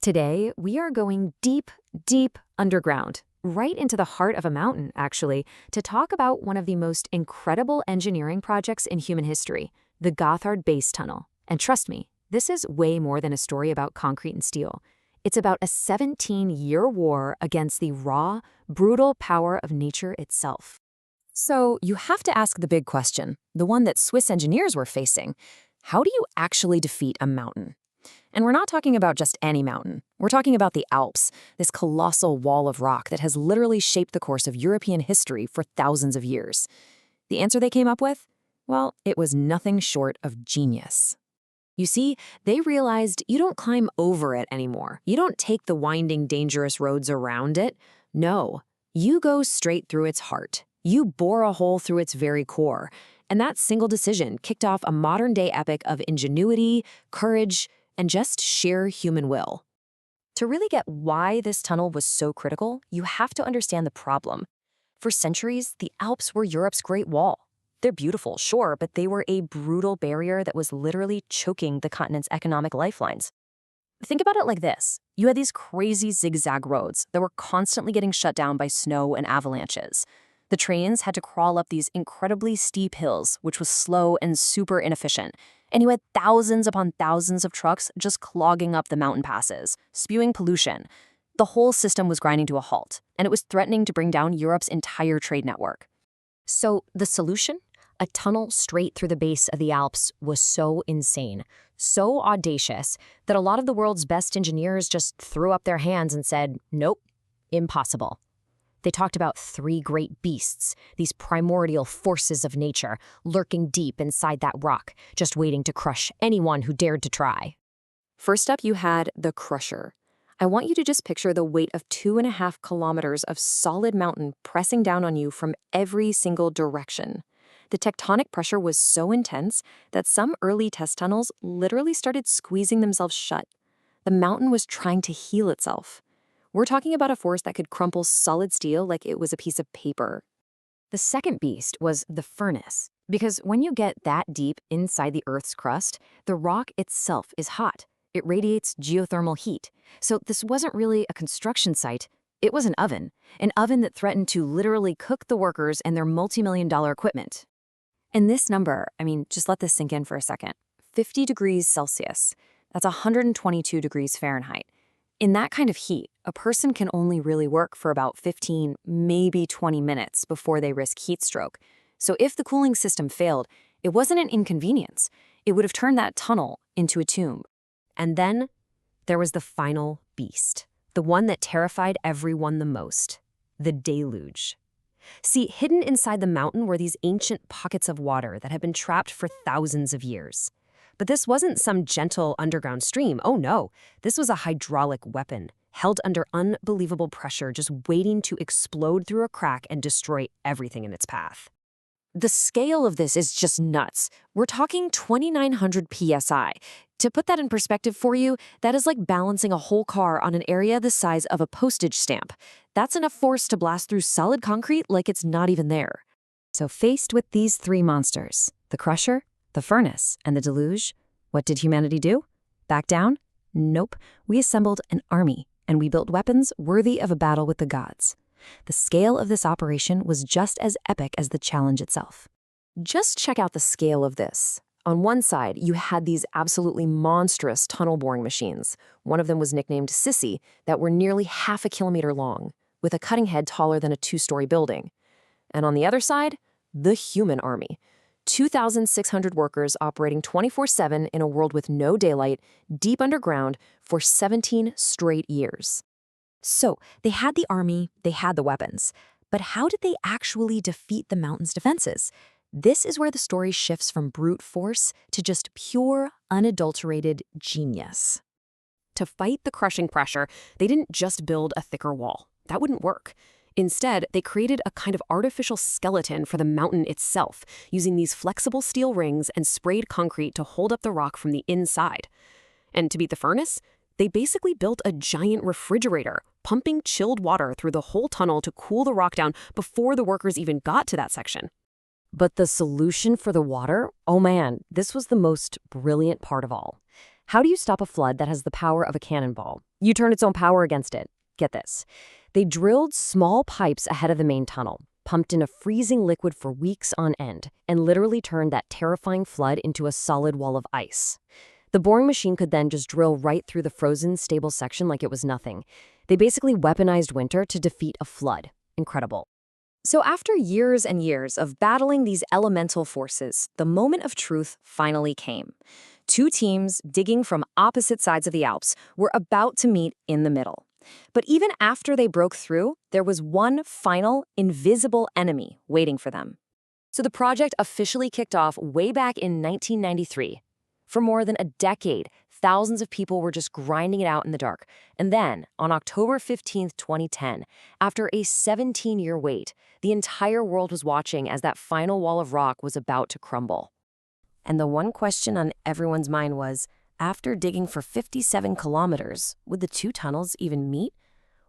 Today, we are going deep, deep underground, right into the heart of a mountain, actually, to talk about one of the most incredible engineering projects in human history, the Gotthard Base Tunnel. And trust me, this is way more than a story about concrete and steel. It's about a 17-year war against the raw, brutal power of nature itself. So you have to ask the big question, the one that Swiss engineers were facing. How do you actually defeat a mountain? And we're not talking about just any mountain. We're talking about the Alps, this colossal wall of rock that has literally shaped the course of European history for thousands of years. The answer they came up with? Well, it was nothing short of genius. You see, they realized you don't climb over it anymore. You don't take the winding, dangerous roads around it. No, you go straight through its heart. You bore a hole through its very core. And that single decision kicked off a modern-day epic of ingenuity, courage, and just sheer human will. To really get why this tunnel was so critical, you have to understand the problem. For centuries, the Alps were Europe's Great Wall. They're beautiful, sure, but they were a brutal barrier that was literally choking the continent's economic lifelines. Think about it like this. You had these crazy zigzag roads that were constantly getting shut down by snow and avalanches. The trains had to crawl up these incredibly steep hills, which was slow and super inefficient. And you had thousands upon thousands of trucks just clogging up the mountain passes, spewing pollution. The whole system was grinding to a halt, and it was threatening to bring down Europe's entire trade network. So the solution? A tunnel straight through the base of the Alps was so insane, so audacious, that a lot of the world's best engineers just threw up their hands and said, nope, impossible. They talked about three great beasts, these primordial forces of nature, lurking deep inside that rock, just waiting to crush anyone who dared to try. First up, you had the Crusher. I want you to just picture the weight of 2.5 kilometers of solid mountain pressing down on you from every single direction. The tectonic pressure was so intense that some early test tunnels literally started squeezing themselves shut. The mountain was trying to heal itself. We're talking about a force that could crumple solid steel like it was a piece of paper. The second beast was the furnace, because when you get that deep inside the Earth's crust, the rock itself is hot. It radiates geothermal heat. So this wasn't really a construction site, it was an oven that threatened to literally cook the workers and their multi-million-dollar equipment. And this number, just let this sink in for a second, 50 degrees Celsius, that's 122 degrees Fahrenheit. In that kind of heat, a person can only really work for about 15, maybe 20 minutes before they risk heat stroke. So if the cooling system failed, it wasn't an inconvenience. It would have turned that tunnel into a tomb. And then there was the final beast, the one that terrified everyone the most, the deluge. See, hidden inside the mountain were these ancient pockets of water that had been trapped for thousands of years. But this wasn't some gentle underground stream. Oh no, this was a hydraulic weapon, held under unbelievable pressure, just waiting to explode through a crack and destroy everything in its path. The scale of this is just nuts. We're talking 2,900 psi. To put that in perspective for you, that is like balancing a whole car on an area the size of a postage stamp. That's enough force to blast through solid concrete like it's not even there. So faced with these three monsters, the Crusher, the Furnace, and the Deluge, what did humanity do? Back down? Nope. We assembled an army, and we built weapons worthy of a battle with the gods. The scale of this operation was just as epic as the challenge itself. Just check out the scale of this. On one side, you had these absolutely monstrous tunnel boring machines. One of them was nicknamed Sissy, that were nearly half a kilometer long, with a cutting head taller than a 2-story building. And on the other side, the human army. 2,600 workers operating 24/7 in a world with no daylight, deep underground, for 17 straight years. So, they had the army, they had the weapons. But how did they actually defeat the mountain's defenses? This is where the story shifts from brute force to just pure, unadulterated genius. To fight the crushing pressure, they didn't just build a thicker wall. That wouldn't work. Instead, they created a kind of artificial skeleton for the mountain itself, using these flexible steel rings and sprayed concrete to hold up the rock from the inside. And to beat the furnace, they basically built a giant refrigerator, pumping chilled water through the whole tunnel to cool the rock down before the workers even got to that section. But the solution for the water? Oh man, this was the most brilliant part of all. How do you stop a flood that has the power of a cannonball? U-turn its own power against it. Get this. They drilled small pipes ahead of the main tunnel, pumped in a freezing liquid for weeks on end, and literally turned that terrifying flood into a solid wall of ice. The boring machine could then just drill right through the frozen, stable section like it was nothing. They basically weaponized winter to defeat a flood. Incredible. So after years and years of battling these elemental forces, the moment of truth finally came. Two teams, digging from opposite sides of the Alps, were about to meet in the middle. But even after they broke through, there was one final, invisible enemy waiting for them. So the project officially kicked off way back in 1993. For more than a decade, thousands of people were just grinding it out in the dark. And then, on October 15, 2010, after a 17-year wait, the entire world was watching as that final wall of rock was about to crumble. And the one question on everyone's mind was, after digging for 57 kilometers, would the two tunnels even meet?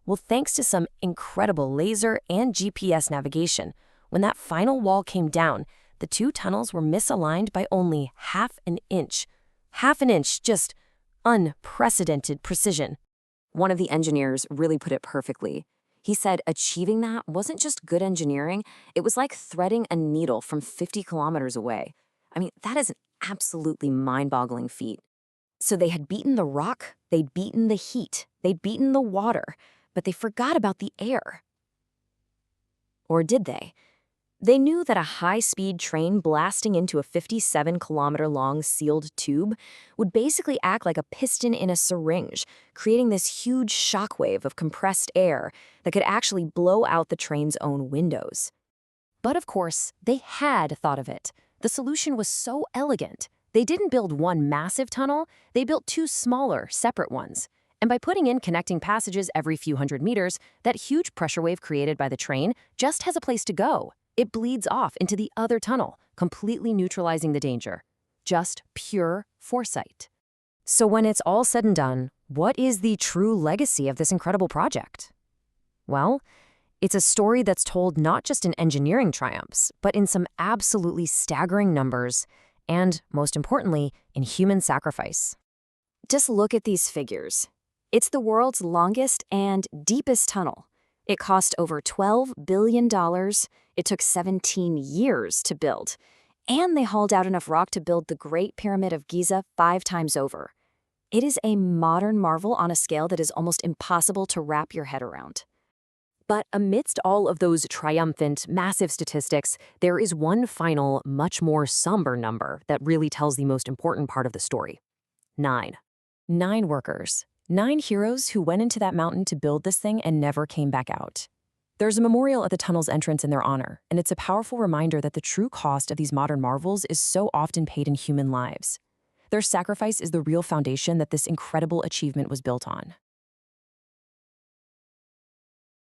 Well, thanks to some incredible laser and GPS navigation, when that final wall came down, the two tunnels were misaligned by only half an inch. Half an inch, just unprecedented precision. One of the engineers really put it perfectly. He said achieving that wasn't just good engineering, it was like threading a needle from 50 kilometers away. I mean, that is an absolutely mind-boggling feat. So they had beaten the rock, they'd beaten the heat, they'd beaten the water, but they forgot about the air. Or did they? They knew that a high-speed train blasting into a 57-kilometer-long sealed tube would basically act like a piston in a syringe, creating this huge shockwave of compressed air that could actually blow out the train's own windows. But of course, they had thought of it. The solution was so elegant. They didn't build one massive tunnel, they built two smaller, separate ones. And by putting in connecting passages every few hundred meters, that huge pressure wave created by the train just has a place to go. It bleeds off into the other tunnel, completely neutralizing the danger. Just pure foresight. So when it's all said and done, what is the true legacy of this incredible project? Well, it's a story that's told not just in engineering triumphs, but in some absolutely staggering numbers, and, most importantly, in human sacrifice. Just look at these figures. It's the world's longest and deepest tunnel. It cost over $12 billion. It took 17 years to build. And they hauled out enough rock to build the Great Pyramid of Giza 5 times over. It is a modern marvel on a scale that is almost impossible to wrap your head around. But amidst all of those triumphant, massive statistics, there is one final, much more somber number that really tells the most important part of the story. 9. 9 workers. 9 heroes who went into that mountain to build this thing and never came back out. There's a memorial at the tunnel's entrance in their honor, and it's a powerful reminder that the true cost of these modern marvels is so often paid in human lives. Their sacrifice is the real foundation that this incredible achievement was built on.